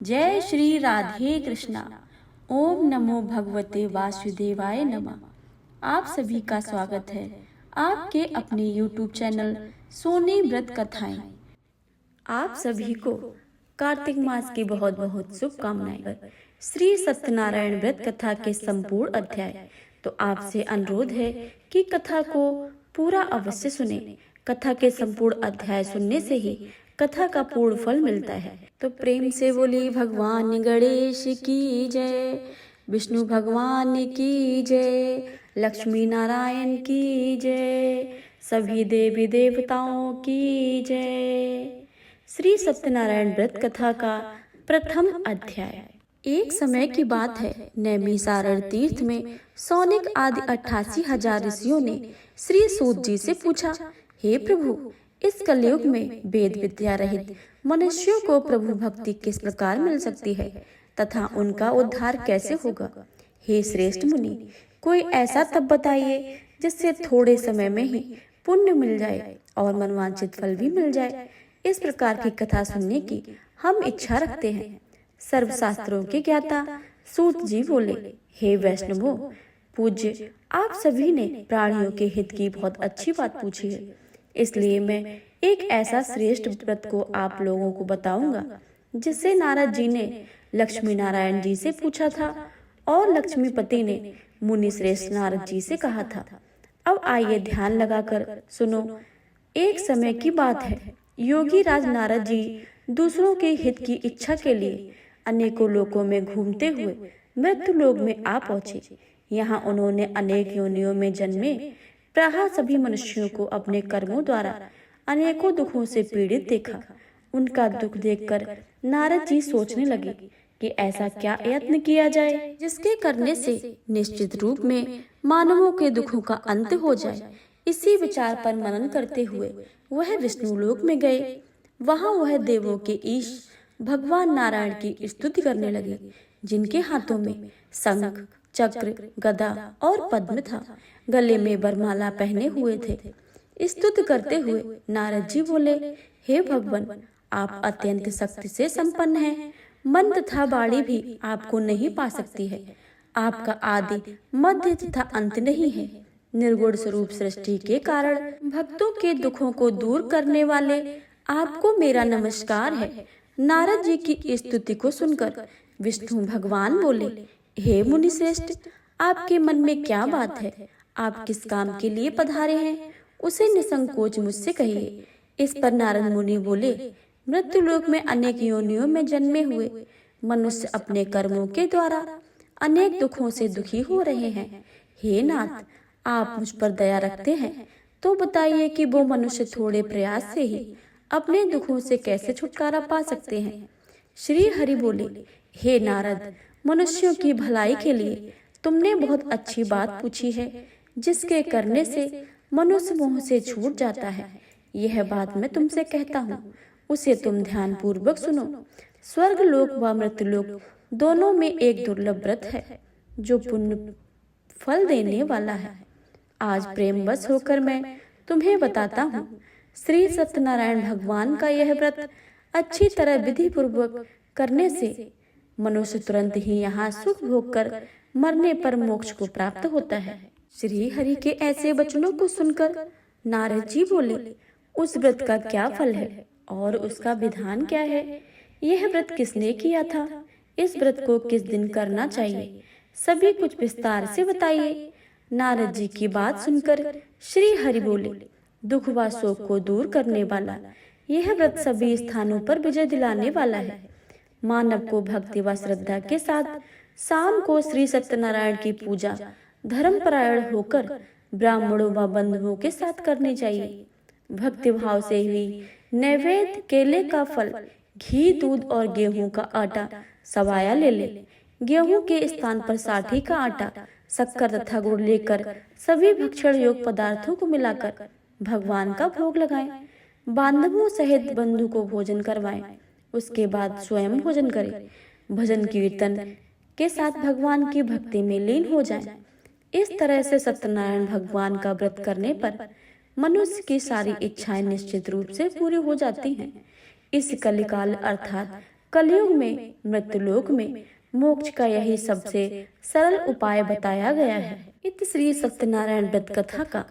जय श्री राधे कृष्णा। ओम नमो भगवते वासुदेवाय नमः। आप सभी का स्वागत है आपके अपने YouTube चैनल सोनी व्रत कथाएं। आप सभी को कार्तिक मास की बहुत बहुत शुभकामनाएं। श्री सत्यनारायण व्रत कथा के संपूर्ण अध्याय तो आपसे अनुरोध है कि कथा को पूरा अवश्य सुने। कथा के संपूर्ण अध्याय सुनने से ही कथा का पूर्ण फल मिलता है। तो प्रेम से बोली भगवान गणेश की जय, विष्णु भगवान की जय, लक्ष्मी नारायण की जय, सभी देवी देवताओं की जय। श्री सत्यनारायण व्रत कथा का प्रथम अध्याय। एक समय की बात है, नैमिषारण्य तीर्थ में सौनिक आदि 88,000 ऋषियों ने श्री सूत जी से पूछा, हे प्रभु, इस कलयुग में वेद विद्या रहित मनुष्यों को प्रभु भक्ति किस प्रकार मिल सकती है तथा उनका उद्धार कैसे होगा। हे श्रेष्ठ मुनि, कोई ऐसा तप बताइए जिससे थोड़े समय में ही पुण्य मिल जाए और मनवांछित फल भी मिल जाए। इस प्रकार की कथा सुनने की हम इच्छा रखते हैं। सर्वशास्त्रों के ज्ञाता सूत जी बोले, हे वैष्णवों पूज्य, आप सभी ने प्राणियों के हित की बहुत अच्छी बात पूछी है, इसलिए मैं एक ऐसा श्रेष्ठ व्रत को आप लोगों को बताऊंगा जिससे नारद जी ने लक्ष्मी नारायण जी से पूछा था और लक्ष्मीपति ने मुनि श्रेष्ठ नारद जी से कहा था। अब आइए ध्यान लगाकर सुनो। एक समय की बात है, योगी राज नारद जी दूसरों के हित की इच्छा के लिए अनेकों लोकों में घूमते हुए मृत्यु लोक में आ पहुंचे। यहाँ उन्होंने अनेक योनियों में जन्मे प्राह सभी मनुष्यों को अपने कर्मों द्वारा अनेकों दुखों से पीड़ित देखा। उनका दुख देखकर नारद जी सोचने लगे कि ऐसा क्या यत्न किया जाए जिसके करने से निश्चित रूप में मानवों के दुखों का अंत हो जाए। इसी विचार पर मनन करते हुए वह विष्णु लोक में गए। वहां वह देवों के ईश भगवान नारायण की स्तुति करने लगे, जिनके हाथों में शंख, चक्र, गदा और पद्म था। गले में वरमाला पहने हुए थे। स्तुति करते हुए नारद जी बोले, हे भगवान, आप अत्यंत शक्ति से संपन्न हैं। मन तथा वाणी भी आपको नहीं पा सकती है। आपका आदि मध्य तथा अंत नहीं है। निर्गुण स्वरूप सृष्टि के कारण भक्तों के दुखों को दूर करने वाले आपको मेरा नमस्कार है। नारद जी की स्तुति को सुनकर विष्णु भगवान बोले, हे मुनि श्रेष्ठ, आपके मन में क्या बात है? आप किस काम के लिए पधारे हैं, उसे निसंकोच मुझसे कहिए। इस पर नारद मुनि बोले, मृत्यु लोक में अनेक योनियों में जन्मे हुए मनुष्य अपने कर्मों के द्वारा अनेक दुखों से दुखी हो रहे हैं। हे नाथ, आप मुझ पर दया रखते हैं तो बताइए कि वो मनुष्य थोड़े प्रयास से ही अपने दुखों से कैसे छुटकारा पा सकते हैं। श्री हरि बोले, हे नारद, मनुष्यों की भलाई के लिए तुमने बहुत अच्छी बात पूछी है, जिसके करने से मनुष्य मोह से छूट जाता है। यह बात मैं तुमसे कहता हूँ, उसे तुम ध्यान पूर्वक सुनो। स्वर्ग लोक व मृत्यु लोक दोनों में एक दुर्लभ व्रत है जो पुण्य फल देने वाला है। आज प्रेमवश होकर मैं तुम्हें बताता हूँ। श्री सत्यनारायण भगवान का यह व्रत अच्छी तरह विधि पूर्वक करने से मनुष्य तुरंत ही यहाँ सुख भोग कर मरने पर मोक्ष को प्राप्त होता है। श्री हरि के ऐसे वचनों को सुनकर नारद जी बोले, उस व्रत का क्या फल है और उसका विधान क्या है? यह व्रत किसने किया था? इस व्रत को किस दिन करना चाहिए? सभी कुछ विस्तार से बताइए। नारद जी की बात सुनकर श्री हरि बोले, दुख व शोक को दूर करने वाला यह व्रत सभी स्थानों पर विजय दिलाने वाला है। मानव को भक्ति व श्रद्धा के साथ शाम को श्री सत्यनारायण की पूजा धर्मपरायण होकर ब्राह्मणों व बंधुओं के साथ करनी चाहिए। भक्ति भाव से हुई नैवेद्य केले का फल, घी, दूध और गेहूं का आटा सवाया ले ले। गेहूं के स्थान पर साठी का आटा, शक्कर तथा गुड़ लेकर सभी भक्षण योग पदार्थों को मिलाकर भगवान का भोग लगाएं। बांधवों सहित बंधु को भोजन करवाएं। उसके बाद स्वयं भोजन करें। भजन कीर्तन के साथ भगवान की भक्ति में लीन हो जाएं। इस तरह से सत्यनारायण भगवान का व्रत करने पर मनुष्य की सारी इच्छाएं निश्चित रूप से पूरी हो जाती हैं। इस कलिकाल अर्थात कलयुग में मृत्युलोक में मोक्ष का यही सबसे सरल उपाय बताया गया है। इत श्री सत्यनारायण व्रत कथा का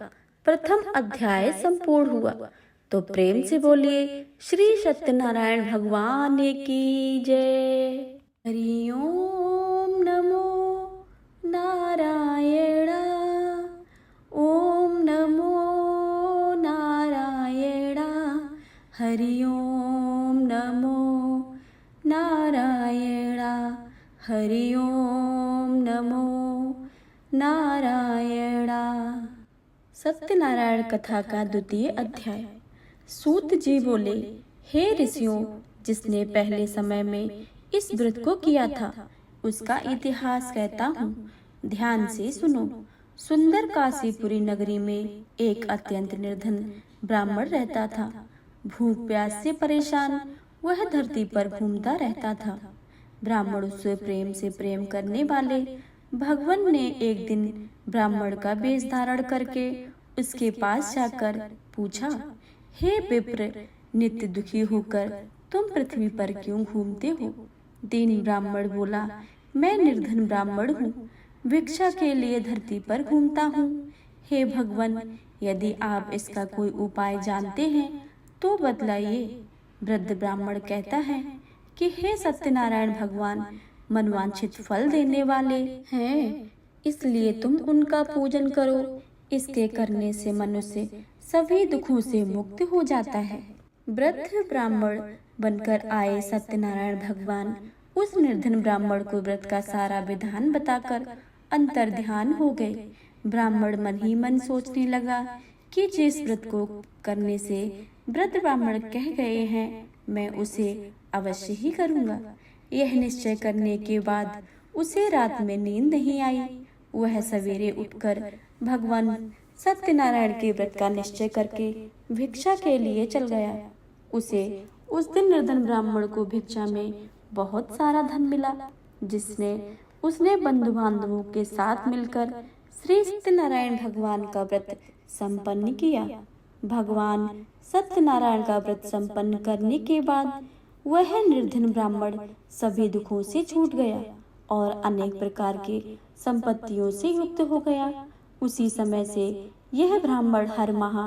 प्रथम अध्याय संपूर्ण हुआ। तो प्रेम से बोलिए श्री सत्यनारायण भगवान की जय। हरि ओम नमो नारायण, ओम नमो नारायण, हरि ओम नमो नारायण, हरि ओम नमो नारायण। सत्यनारायण कथा का द्वितीय अध्याय। सूत जी बोले, हे ऋषियों, जिसने पहले समय में इस व्रत को किया था उसका इतिहास कहता हूँ, ध्यान से सुनो। सुंदर काशीपुरी नगरी में एक अत्यंत निर्धन ब्राह्मण रहता था। भूख प्यास से परेशान वह धरती पर घूमता रहता था। ब्राह्मण उससे प्रेम करने वाले भगवान ने एक दिन ब्राह्मण का वेश धारण करके उसके पास जाकर पूछा, हे विप्र, नित्य दुखी होकर तुम पृथ्वी पर क्यों घूमते हो? दीन ब्राह्मण बोला, मैं निर्धन ब्राह्मण हूँ, भिक्षा के लिए धरती पर घूमता हूँ। हे भगवान, यदि आप इसका कोई उपाय जानते हैं तो बतलाइए। वृद्ध ब्राह्मण कहता है कि हे सत्यनारायण भगवान मनवांछित फल देने वाले हैं, इसलिए तुम उनका पूजन करो। इसके करने से मनुष्य सभी दुखों से मुक्त हो जाता है। वृद्ध ब्राह्मण बनकर आए सत्यनारायण भगवान उस निर्धन ब्राह्मण को व्रत का सारा विधान बताकर अंतर ध्यान हो गए। ब्राह्मण मन ही मन सोचने लगा कि जिस व्रत को करने से वृद्ध ब्राह्मण कह गए हैं मैं उसे अवश्य ही करूँगा। यह निश्चय करने के बाद उसे रात में नींद नहीं आई। वह सवेरे उठकर भगवान सत्यनारायण के व्रत का निश्चय करके भिक्षा के लिए चल गया। उसे उस दिन निर्धन ब्राह्मण को भिक्षा में बहुत सारा धन मिला, जिसने उसने बंधु बांधवों के साथ मिलकर श्री सत्यनारायण भगवान का व्रत संपन्न किया। भगवान सत्यनारायण का व्रत संपन्न करने के बाद वह निर्धन ब्राह्मण सभी दुखों से छूट गया और अनेक प्रकार के संपत्तियों से युक्त हो गया। उसी समय से यह ब्राह्मण हर माह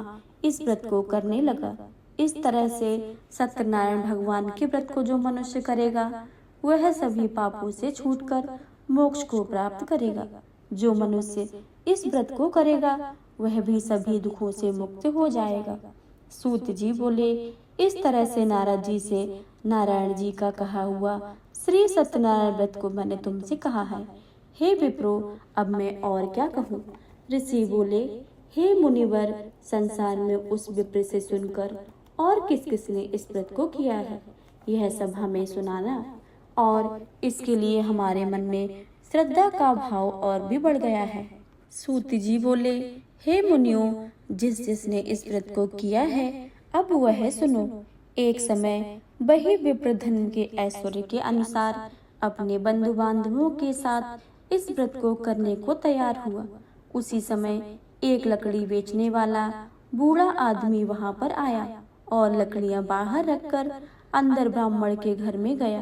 इस व्रत को करने लगा। इस तरह से सत्यनारायण भगवान के व्रत को जो मनुष्य करेगा वह सभी पापों से छूटकर मोक्ष को प्राप्त करेगा। जो मनुष्य इस व्रत को करेगा वह भी सभी दुखों से मुक्त हो जाएगा। सूत जी बोले, इस तरह से नारद जी से नारायण जी का कहा हुआ श्री सत्यनारायण व्रत को मैंने तुमसे कहा है। हे विप्रो, अब मैं और क्या कहूँ? ऋषि बोले, हे मुनिवर, संसार में उस विप्र से सुनकर और किस किस ने इस व्रत को किया है यह सब हमें सुनाना, और इसके लिए हमारे मन में श्रद्धा का भाव और भी बढ़ गया है। सूत जी बोले, हे मुनियों, जिसने इस व्रत को किया है अब वह सुनो। एक समय वही विप्र धन के ऐश्वर्य के अनुसार अपने बंधु बांधवों के साथ इस व्रत को करने को तैयार हुआ। उसी समय एक लकड़ी बेचने वाला बूढ़ा आदमी वहां पर आया और लकड़ियां बाहर रखकर अंदर ब्राह्मण के घर में गया।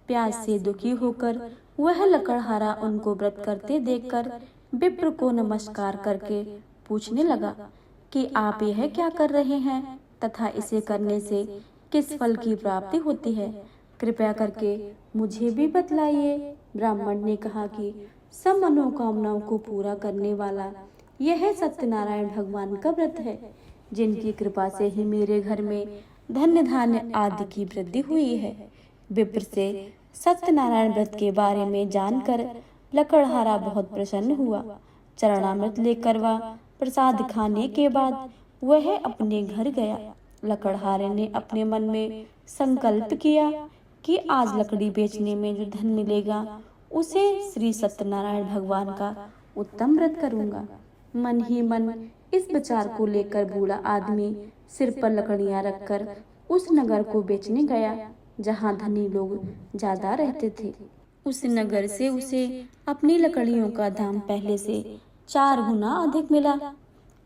प्यास से दुखी होकर वह लकड़हारा उनको व्रत करते देखकर विप्र को नमस्कार करके पूछने लगा कि आप यह क्या कर रहे हैं तथा इसे करने से किस फल की प्राप्ति होती है, कृपया करके मुझे भी बतलाइए। ब्राह्मण ने कहा कि सब मनोकामनाओं को पूरा करने वाला यह सत्यनारायण भगवान का व्रत है, जिनकी कृपा से ही मेरे घर में धन्य धान्य आदि की वृद्धि हुई है। विप्र से सत्यनारायण व्रत के बारे में जानकर लकड़हारा बहुत प्रसन्न हुआ। चरणामृत लेकर वह प्रसाद खाने के बाद वह अपने घर गया। लकड़हारे ने अपने मन में संकल्प किया कि आज लकड़ी बेचने में जो धन मिलेगा उसे श्री सत्यनारायण भगवान का उत्तम व्रत करूंगा। मन ही मन इस विचार को लेकर बूढ़ा आदमी सिर पर लकड़ियां रखकर उस नगर को बेचने गया जहां धनी लोग ज्यादा रहते थे। उस नगर से उसे अपनी लकड़ियों का दाम पहले से 4 गुना अधिक मिला।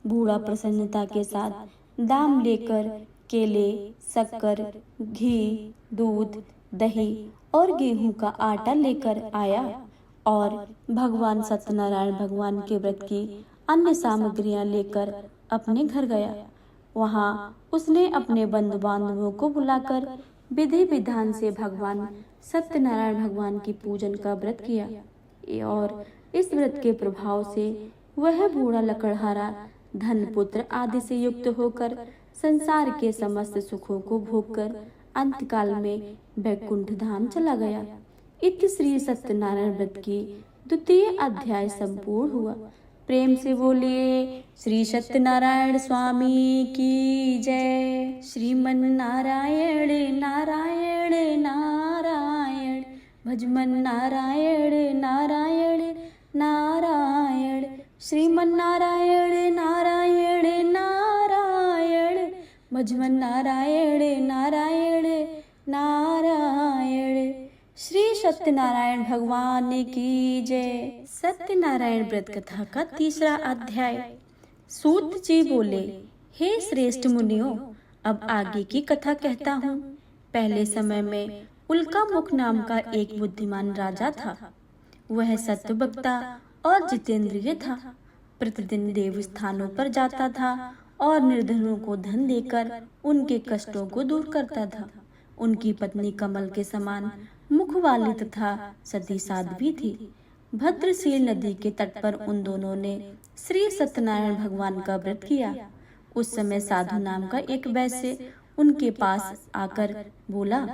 बूढ़ा प्रसन्नता के साथ दाम लेकर केले, शक्कर, घी, दूध, दही और गेहूं का आटा लेकर आया और भगवान सत्यनारायण भगवान के व्रत की अन्य सामग्रियां लेकर अपने घर गया। वहां उसने अपने बंधु बांधवों को बुलाकर विधि विधान से भगवान सत्यनारायण भगवान की पूजन का व्रत किया और इस व्रत के प्रभाव से वह बूढ़ा लकड़हारा धन पुत्र आदि से युक्त होकर संसार के समस्त सुखों को भोगकर अंतकाल में वैकुंठ धाम चला गया। इति श्री सत्यनारायण व्रत की द्वितीय अध्याय संपूर्ण हुआ। प्रेम से बोलिए श्री सत्यनारायण स्वामी की जय। श्रीमन नारायण नारायण नारायण भजमन नारायण नारायण नारायण श्रीमन नारायण नारायण नारायण भजमन नारायण नारायण नारायण। श्री सत्यनारायण भगवान की जय। सत्यनारायण व्रत कथा का तीसरा अध्याय। सूत जी बोले, हे श्रेष्ठ मुनियों, अब आगे की कथा कहता हूँ। पहले समय में उल्का मुख नाम का एक बुद्धिमान राजा था। वह सत्यवक्ता और जितेंद्रिय था। प्रतिदिन देव स्थानों पर जाता था और निर्धनों को धन देकर उनके कष्टों को दूर करता था। उनकी पत्नी कमल के समान मुख वाली तथा सती साध्वी थी। भद्रशील नदी के तट पर उन दोनों ने श्री सत्यनारायण भगवान का व्रत किया। उस समय साधु नाम का एक वैश्य उनके पास आकर बोला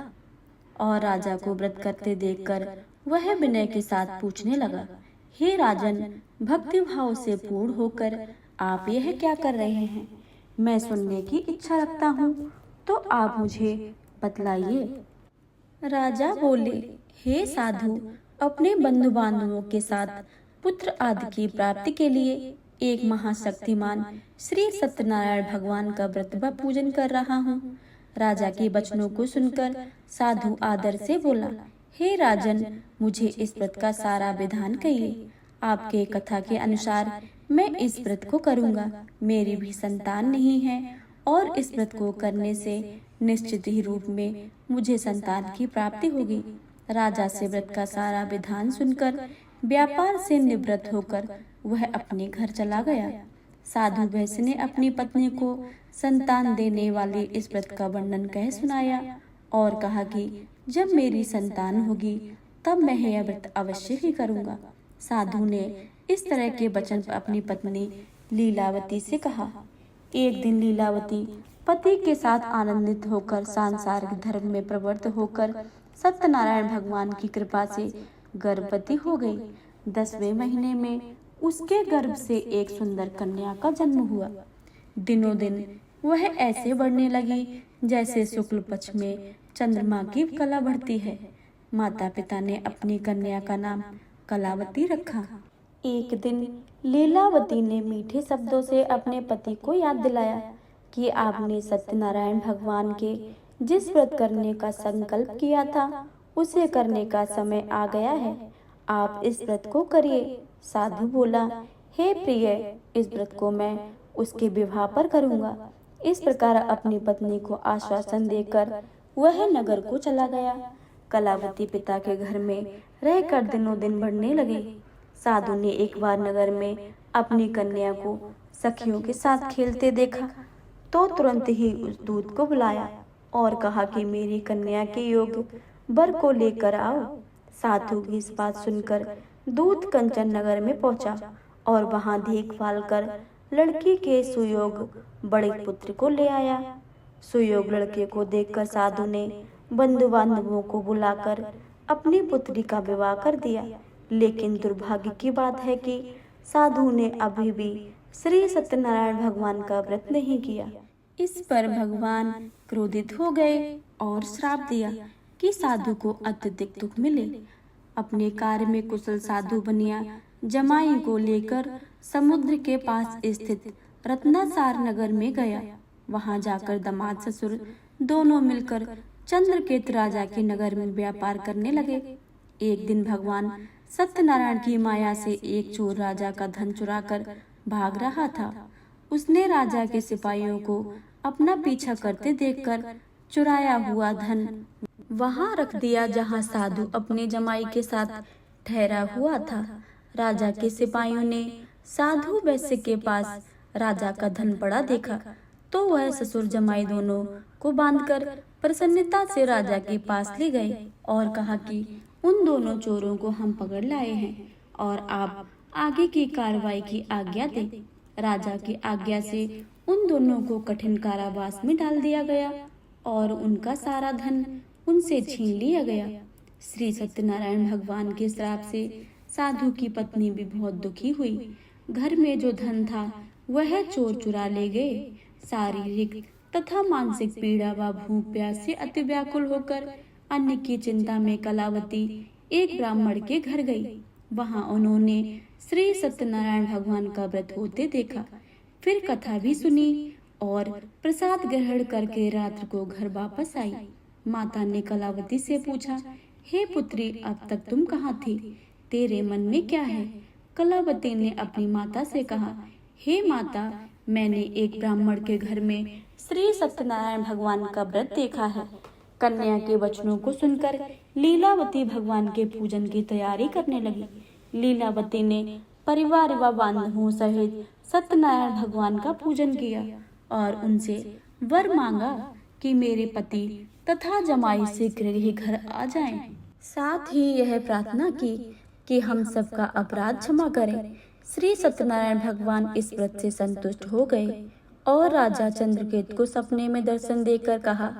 और राजा को व्रत करते देखकर वह विनय के साथ पूछने लगा, हे राजन, भक्ति भाव से पूर्ण होकर आप यह क्या कर रहे हैं? मैं सुनने की इच्छा रखता हूँ, तो आप मुझे बतलाइए। राजा बोले, हे साधु, अपने बंधु बांधवों के साथ पुत्र आदि की प्राप्ति के लिए एक महाशक्तिमान श्री सत्यनारायण भगवान का व्रत व पूजन कर रहा हूँ। राजा के वचनों को सुनकर साधु आदर से बोला, हे राजन, मुझे इस व्रत का सारा विधान कहिए। आपके कथा के अनुसार मैं इस व्रत को करूँगा। मेरी भी संतान नहीं है और इस व्रत को करने से निश्चित ही रूप में मुझे संतान की प्राप्ति होगी। राजा से व्रत का सारा विधान सुनकर व्यापार से निवृत्त होकर वह अपने घर चला गया। साधु वैश्य ने अपनी पत्नी को संतान देने वाले इस व्रत का वर्णन कह सुनाया और कहा कि जब मेरी संतान होगी तब मैं यह व्रत अवश्य ही करूँगा। साधु ने इस तरह के वचन अपनी पत्नी लीलावती से कहा। एक दिन लीलावती पति के साथ आनंदित होकर सांसारिक धर्म में प्रवृत्त होकर सत्यनारायण भगवान की कृपा से गर्भवती हो गई। 10वें महीने में उसके गर्भ से एक सुंदर कन्या का जन्म हुआ। दिनों दिन वह ऐसे बढ़ने लगी जैसे शुक्ल पक्ष में चंद्रमा की कला बढ़ती है। माता पिता ने अपनी कन्या का नाम कलावती रखा। एक दिन लीलावती ने मीठे शब्दों से अपने पति को याद दिलाया कि आपने सत्यनारायण भगवान के जिस व्रत करने का संकल्प किया था उसे करने का समय आ गया है। आप इस व्रत को करिए। साधु बोला, हे प्रिय, इस व्रत को मैं उसके विवाह पर करूँगा। इस प्रकार अपनी पत्नी को आश्वासन देकर वह नगर को चला गया। कलावती पिता के घर में रहकर दिनों दिन बढ़ने लगी। साधु ने एक बार नगर में अपनी कन्या को सखियों के साथ खेलते देखा तो तुरंत ही उस दूत को बुलाया और कहा कि मेरी कन्या के योग्य वर को लेकर आओ। साधु की इस बात सुनकर दूत कंचन नगर में पहुंचा और वहां देखभाल कर लड़की के सुयोग बड़े पुत्र को ले आया। सुयोग लड़के को देखकर साधु ने बंधु बांधवों को बुलाकर अपनी पुत्री का विवाह कर दिया। लेकिन दुर्भाग्य की बात है कि साधु ने अभी भी श्री सत्यनारायण भगवान का व्रत नहीं किया। इस पर भगवान क्रोधित हो गए और श्राप दिया कि साधु को अत्यधिक दुख मिले। अपने कार्य में कुशल साधु बनिया जमाई को लेकर समुद्र के पास स्थित रत्नासार नगर में गया। वहां जाकर दामाद ससुर दोनों मिलकर चंद्रकेत राजा के नगर में व्यापार करने लगे। एक दिन भगवान सत्यनारायण की माया से एक चोर राजा का धन चुराकर भाग रहा था। उसने राजा के सिपाहियों को अपना पीछा करते देखकर चुराया हुआ धन वहां रख दिया जहां साधु अपने जमाई के साथ ठहरा हुआ था। राजा के सिपाहियों ने साधु वैश्य के पास राजा का धन पड़ा देखा तो वह ससुर जमाई दोनों को बांधकर प्रसन्नता से राजा के पास ले गए और कहा कि उन दोनों चोरों को हम पकड़ लाए हैं और आप आगे की कार्रवाई की आज्ञा दें। राजा की आज्ञा से उन दोनों को कठिन कारावास में डाल दिया गया और उनका सारा धन उनसे छीन लिया गया। श्री सत्यनारायण भगवान के श्राप से साधु की पत्नी भी बहुत दुखी हुई। घर में जो धन था वह चोर चुरा ले गए। शारीरिक तथा मानसिक पीड़ा व भूख प्यास से अति व्याकुल होकर अन्न की चिंता में कलावती एक ब्राह्मण के घर गई। वहां उन्होंने श्री सत्यनारायण भगवान का व्रत होते देखा, फिर कथा भी सुनी और प्रसाद ग्रहण करके रात्र को घर वापस आई। माता ने कलावती से पूछा, हे पुत्री, अब तक तुम कहाँ थी? तेरे मन में क्या है? कलावती ने अपनी माता से कहा, हे माता, मैंने एक ब्राह्मण के घर में श्री सत्यनारायण भगवान का व्रत देखा है। कन्या के वचनों को सुनकर लीलावती भगवान के पूजन की तैयारी करने लगी। लीलावती ने परिवार व बांधवों सहित सत्यनारायण भगवान का पूजन किया और उनसे वर मांगा कि मेरे पति तथा जमाई शीघ्र ही घर आ जाएं। साथ ही यह प्रार्थना की कि हम सबका अपराध क्षमा करें। श्री सत्यनारायण भगवान इस व्रत से संतुष्ट हो गए और राजा चंद्रकेतु को सपने में दर्शन देकर कहा,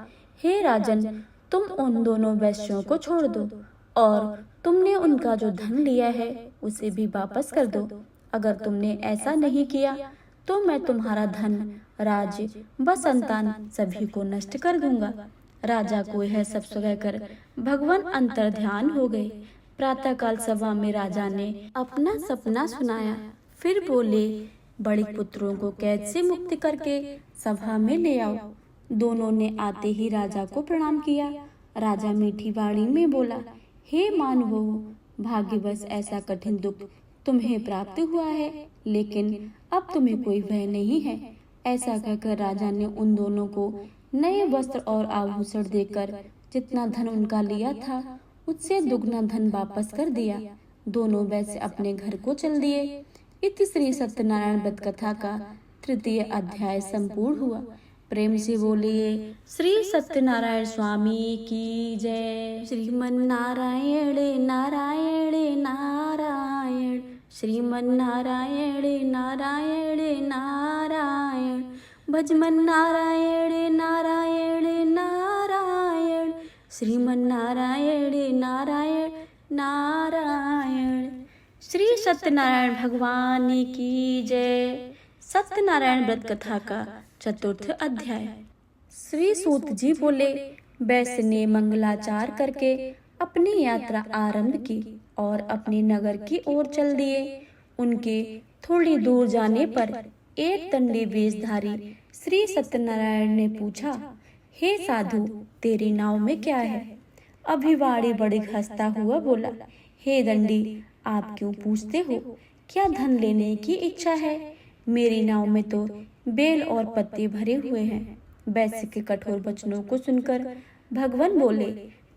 हे राजन, तुम उन दोनों वैश्यों को छोड़ दो और तुमने उनका जो धन लिया है उसे भी वापस कर दो। अगर तुमने ऐसा नहीं किया तो मैं तुम्हारा धन, राज्य व संतान सभी को नष्ट कर दूंगा। राजा को यह सब सुनकर भगवान अंतर्ध्यान हो गए। प्रातःकाल सभा में राजा ने अपना सपना सुनाया, फिर बोले, बड़े पुत्रों को कैद से मुक्त करके सभा में ले आओ। दोनों ने आते ही राजा को प्रणाम किया। राजा मीठी वाणी में बोला, हे मानवो, भाग्यवश ऐसा कठिन दुख तुम्हें प्राप्त हुआ है, लेकिन अब तुम्हें कोई भय नहीं है। ऐसा कहकर राजा ने उन दोनों को नए वस्त्र और आभूषण देकर जितना धन उनका लिया था उससे दुगना धन वापस कर दिया। दोनों वैसे अपने घर को चल दिए। इति श्री सत्यनारायण व्रत कथा का तृतीय अध्याय संपूर्ण हुआ। प्रेम से बोलिए श्री सत्यनारायण स्वामी की जय। श्रीमन नारायण नारायण नारायण, श्रीमन नारायण नारायण नारायण, भजमन नारायण नारायण नारायण, श्रीमन नारायण नारायण नारायण। श्री सत्यनारायण भगवान की जय। सत्यनारायण व्रत कथा का चतुर्थ अध्याय। श्री सूत जी बोले, वैश्य ने मंगलाचार करके अपनी यात्रा आरंभ की और अपने नगर की ओर चल दिए। उनके थोड़ी दूर जाने पर एक दंडी वेशधारी श्री सत्यनारायण ने पूछा, हे साधु, तेरी नाव में क्या है? अभिवाड़ी बड़ी हंसता हुआ बोला, हे दंडी, आप क्यों पूछते हो? क्या धन लेने की इच्छा है? मेरी नाव में तो बेल और पत्ते भरे हुए हैं। वैश्य के कठोर वचनों को सुनकर भगवान बोले,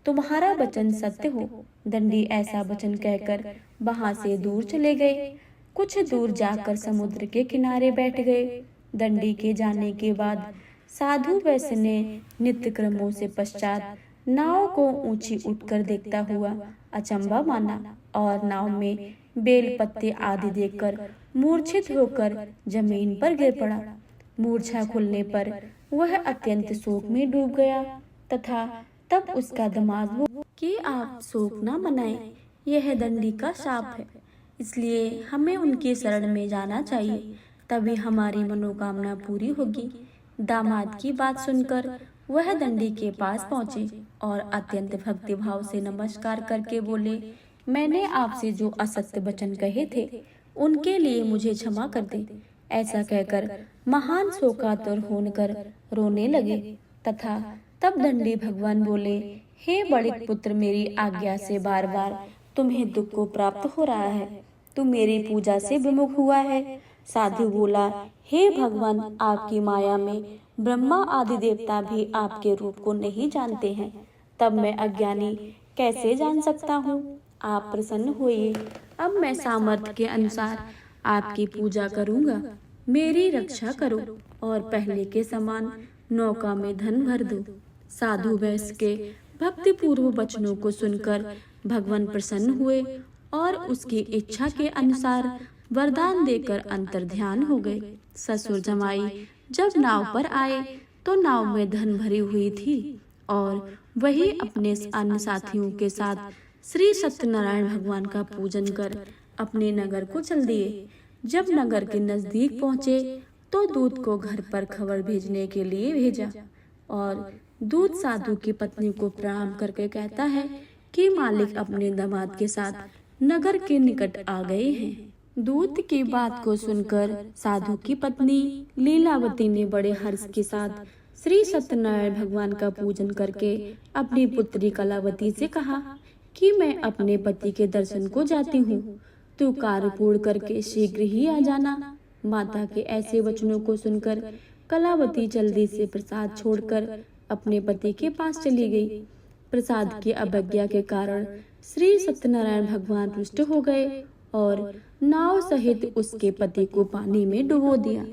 तुम्हारा वचन सत्य हो। दंडी ऐसा वचन कहकर वहां से दूर चले गए। कुछ दूर जाकर समुद्र के किनारे बैठ गए। दंडी के जाने के बाद साधु वैश्य ने नित्य क्रमों से पश्चात नाव को ऊंची उठकर देखता हुआ अचंभा माना और नाव में बेल पत्ते आदि देखकर मूर्छित होकर जमीन पर गिर पड़ा। मूर्छा खुलने पर वह अत्यंत शोक में डूब गया तथा तब उसका दिमाग हुआ कि आप शोक न मनाएं, यह दंडी का शाप है, इसलिए हमें उनकी शरण में जाना चाहिए, तभी हमारी मनोकामना पूरी होगी। दामाद की बात सुनकर वह दंडी के पास पहुंचे और अत्यंत भक्ति भाव से नमस्कार करके बोले, मैंने आपसे जो असत्य वचन कहे थे उनके लिए मुझे क्षमा कर दे। ऐसा कहकर महान शोकातुर होकर रोने लगे तथा तब दंडी भगवान बोले, हे बड़े पुत्र, मेरी आज्ञा से बार बार तुम्हें दुख को प्राप्त हो रहा है। तू मेरी पूजा से विमुख हुआ है। साधु बोला, हे भगवान, आपकी माया में ब्रह्मा आदि देवता भी आपके रूप को नहीं जानते हैं। तब मैं अज्ञानी कैसे जान सकता हूँ। आप प्रसन्न होइए, अब मैं सामर्थ्य के अनुसार आपकी पूजा करूँगा। मेरी रक्षा करो और पहले के समान नौका में धन भर दो। साधु वैश्य के भक्तिपूर्व वचनों को सुनकर भगवान प्रसन्न हुए और उसकी इच्छा के अनुसार वरदान देकर अंतर्ध्यान हो गए। ससुर जमाई जब नाव पर आए तो नाव में धन भरी हुई थी और वही अपने अन्य साथियों के साथ श्री सत्यनारायण भगवान का पूजन कर अपने नगर को चल दिए। जब नगर के नजदीक पहुंचे तो दूत को घर पर खबर भेजने के लिए भेजा और दूत साधु की पत्नी को प्रणाम करके कहता है कि मालिक अपने दामाद के साथ नगर के निकट आ गए हैं। दूत की बात को सुनकर साधु की पत्नी लीलावती ने बड़े हर्ष के साथ श्री सत्यनारायण भगवान का पूजन करके अपनी पुत्री कलावती से कहा कि मैं अपने पति के दर्शन को जाती हूँ, तू कार्य पूर्ण करके शीघ्र ही आ जाना। माता के ऐसे वचनों को सुनकर कलावती जल्दी से प्रसाद छोड़कर अपने पति के पास चली गई। प्रसाद की अवज्ञा के कारण श्री सत्यनारायण भगवान रुष्ट हो गए और नाव सहित उसके पति को पानी में डुबो दिया।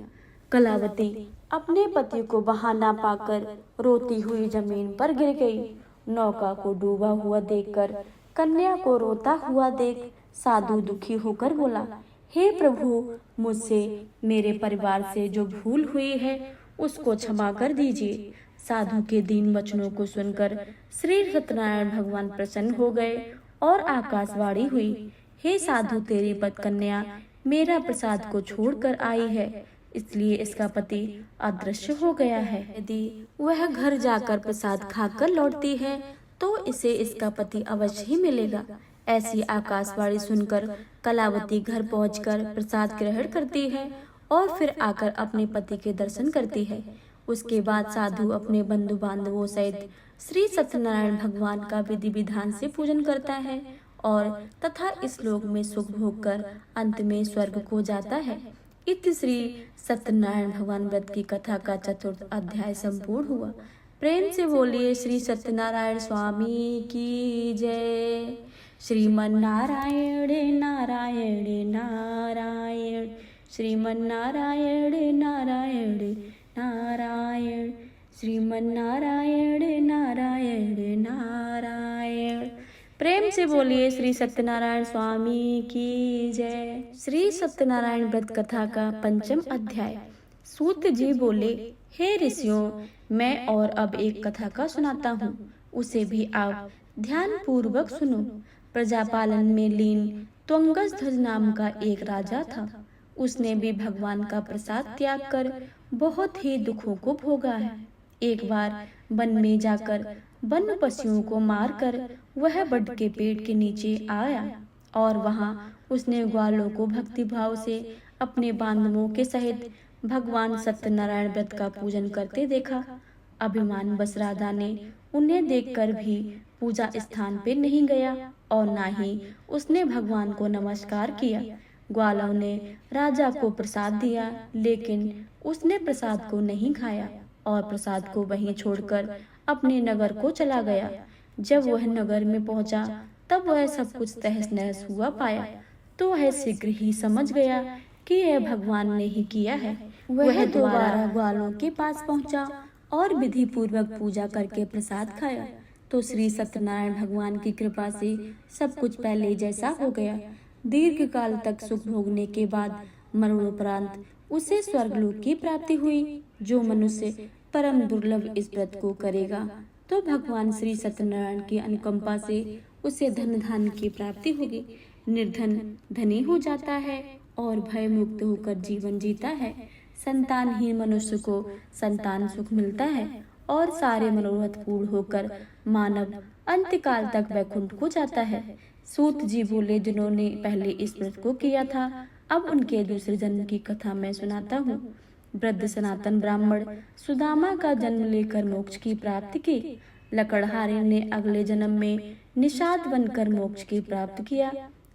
कलावती अपने पति को वहां ना पाकर रोती हुई जमीन पर गिर गई। नौका को डूबा हुआ देखकर कन्या को रोता हुआ देख साधु दुखी होकर बोला, हे प्रभु, मुझसे मेरे परिवार से जो भूल हुई है उसको क्षमा कर दीजिए। साधु के दीन वचनों को सुनकर श्री सत्यनारायण भगवान प्रसन्न हो गए और आकाशवाणी हुई, हे साधु, तेरी पत कन्या मेरा प्रसाद को छोड़कर आई है, इसलिए इसका पति अदृश्य हो गया है। यदि वह घर जाकर प्रसाद खाकर लौटती है तो इसे इसका पति अवश्य ही मिलेगा। ऐसी आकाशवाणी सुनकर कलावती घर पहुंचकर प्रसाद ग्रहण करती है और फिर आकर अपने पति के दर्शन करती है। उसके बाद साधु अपने बंधु बांधवों सहित श्री सत्यनारायण भगवान का विधि विधान से पूजन करता है और तथा इस लोक में सुख भोग कर अंत में स्वर्ग को जाता है। इति श्री सत्यनारायण भगवान व्रत की कथा का 4th अध्याय संपूर्ण हुआ। प्रेम से बोलिए श्री सत्यनारायण स्वामी की जय। श्रीमन नारायण नारायण नारायण, श्रीमन नारायण नारायण नारायण, श्रीमन नारायण नारायण नारायण। प्रेम से बोलिए श्री सत्यनारायण स्वामी की जय। श्री सत्यनारायण व्रत कथा का 5वां अध्याय। सूत जी बोले, हे ऋषियों, मैं और अब एक कथा का सुनाता हूँ, उसे भी आप ध्यान पूर्वक सुनो। प्रजापालन में लीन त्वंगध्वज नाम का एक राजा था। उसने भी भगवान का प्रसाद त्याग कर बहुत ही दुखों को भोगा है। एक बार वन में जाकर वन पशुओं को मारकर वह वट के पेड़ के नीचे आया और वहां उसने ग्वालों को भक्ति भाव से अपने बांधवों के सहित भगवान सत्यनारायण व्रत का पूजन करते देखा। अभिमान बस राजा ने उन्हें देखकर भी पूजा स्थान पे नहीं गया और ना ही उसने भगवान को नमस्कार किया। ग्वालों ने राजा को प्रसाद दिया, लेकिन उसने प्रसाद को नहीं खाया और प्रसाद को वहीं छोड़कर अपने नगर को चला गया। जब वह नगर में पहुंचा तब वह सब कुछ तहस नहस हुआ पाया तो वह शीघ्र ही समझ गया कि यह भगवान ने ही किया है। वह दोबारा ग्वालों के पास पहुंचा और विधि पूर्वक पूजा करके प्रसाद खाया तो श्री सत्यनारायण भगवान की कृपा से सब कुछ पहले जैसा हो गया। दीर्घ काल तक सुख भोगने के बाद मरणोपरांत उसे स्वर्गलोक की प्राप्ति हुई। जो मनुष्य परम दुर्लभ इस व्रत को करेगा तो भगवान श्री सत्यनारायण की अनुकंपा से उसे धन धान्य की प्राप्ति होगी। निर्धन धनी हो जाता है और भय मुक्त होकर जीवन जीता है। संतानहीन मनुष्य को संतान सुख मिलता है और सारे मनोरथ पूर्ण होकर मानव अंतकाल तक वैकुंठ को जाता है। सूत जी बोले, जिन्होंने पहले इस व्रत को किया था अब उनके दूसरे जन्म की कथा मैं सुनाता हूँ। वृद्ध सनातन ब्राह्मण सुदामा का जन्म लेकर मोक्ष की प्राप्ति की। लकड़हारे ने अगले जन्म में निषाद बनकर मोक्ष की प्राप्त किया।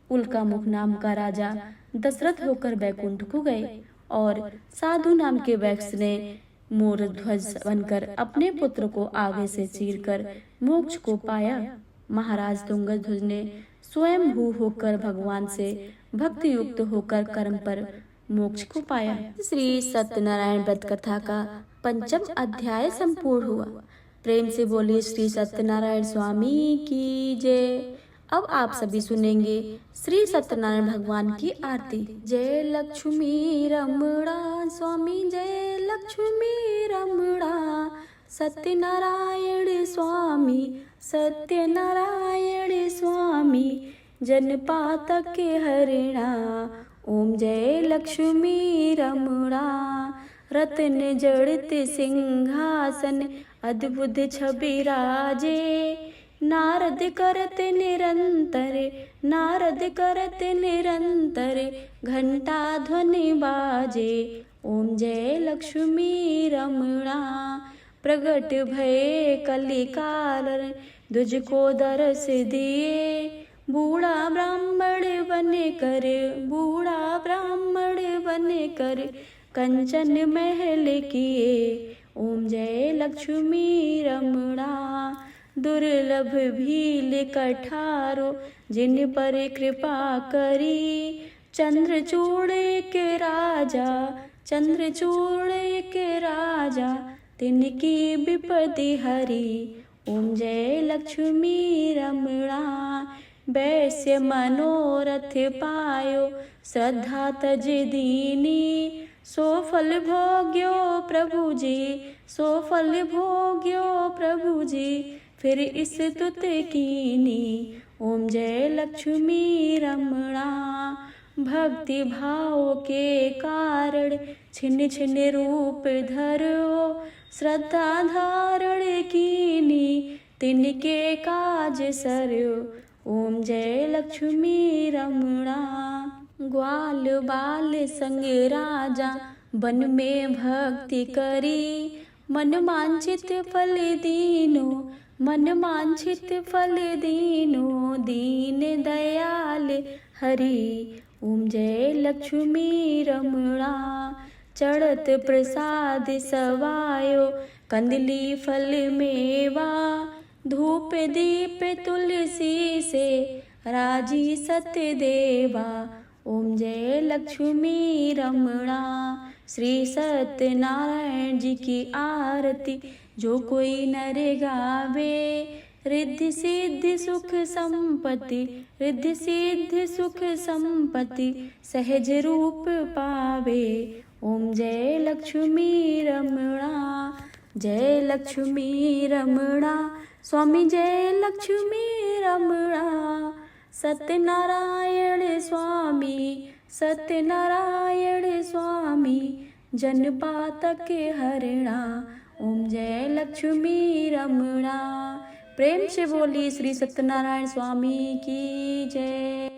उल्का मुख नाम का राजा दशरथ होकर वैकुंठ को गए और साधु नाम के वैश्य ने मोर ध्वज बनकर अपने पुत्र को आगे से चीरकर मोक्ष को पाया। महाराज तुंगध्वज ने स्वयं भू होकर भगवान से भक्ति युक्त होकर कर्म पर मोक्ष को पाया। श्री सत्यनारायण व्रत कथा का 5वां अध्याय संपूर्ण हुआ। प्रेम से बोलिए श्री सत्यनारायण स्वामी की जय। अब आप सभी सुनेंगे श्री सत्यनारायण भगवान की आरती। जय लक्ष्मी रमणा स्वामी, जय लक्ष्मी रमणा, सत्यनारायण स्वामी, सत्यनारायण स्वामी, जनपातक हरिणा, ओम जय लक्ष्मी रमणा। रत्न जड़ित सिंहासन, अद्भुत छवि राजे, नारद करत निरंतर, नारद करत निरंतर, घंटा ध्वनि बाजे, ओम जय लक्ष्मी रमणा। प्रगट भये कलिकाल, तुझको दरस दिए, बूढ़ा ब्राह्मण बने कर, बूढ़ा ब्राह्मण बने कर, कंचन महल किए, ओम जय लक्ष्मी रमणा। दुर्लभ भील कठारो, जिन पर कृपा करी, चंद्रचूड़ के राजा, चंद्रचूड़ के राजा, तिनकी विपदि हरी, ओम जय लक्ष्मी रमणा। वैश्य मनोरथ पायो, श्रद्धा तज दीनी, सो फल भोग्यो प्रभु जी, सो फल भोग्यो प्रभु जी, फिर इस तुत कीनी, ओम जय लक्ष्मी रमणा। भक्ति भाव के कारण छिन छिन रूप धरो, श्रद्धा धारण कीनी, तिनके काज सरयो, ओम जय लक्ष्मी रमणा। ग्वाल बाल संग राजा, वन में भक्ति करी, मन वांछित फल दीनो, मन वांछित फल दीनो, दीन दयाल हरि, ओम जय लक्ष्मी रमणा। चढ़त प्रसाद सवायो, कंदली फल मेवा, धूप दीप तुलसी से, राजी सत्य देवा, ओम जय लक्ष्मी रमणा। श्री सत्यनारायण जी की आरती जो कोई नर गावे, रिद्धि सिद्धि सुख संपत्ति, रिद्धि सिद्धि सुख संपत्ति, सहज रूप पावे, ओम जय लक्ष्मी रमणा। जय लक्ष्मी रमणा स्वामी, जय लक्ष्मी रमणा, सत्यनारायण स्वामी, सत्यनारायण स्वामी, जनपातक हरिणा, ओम जय लक्ष्मी रमणा। प्रेम से बोली श्री सत्यनारायण स्वामी की जय।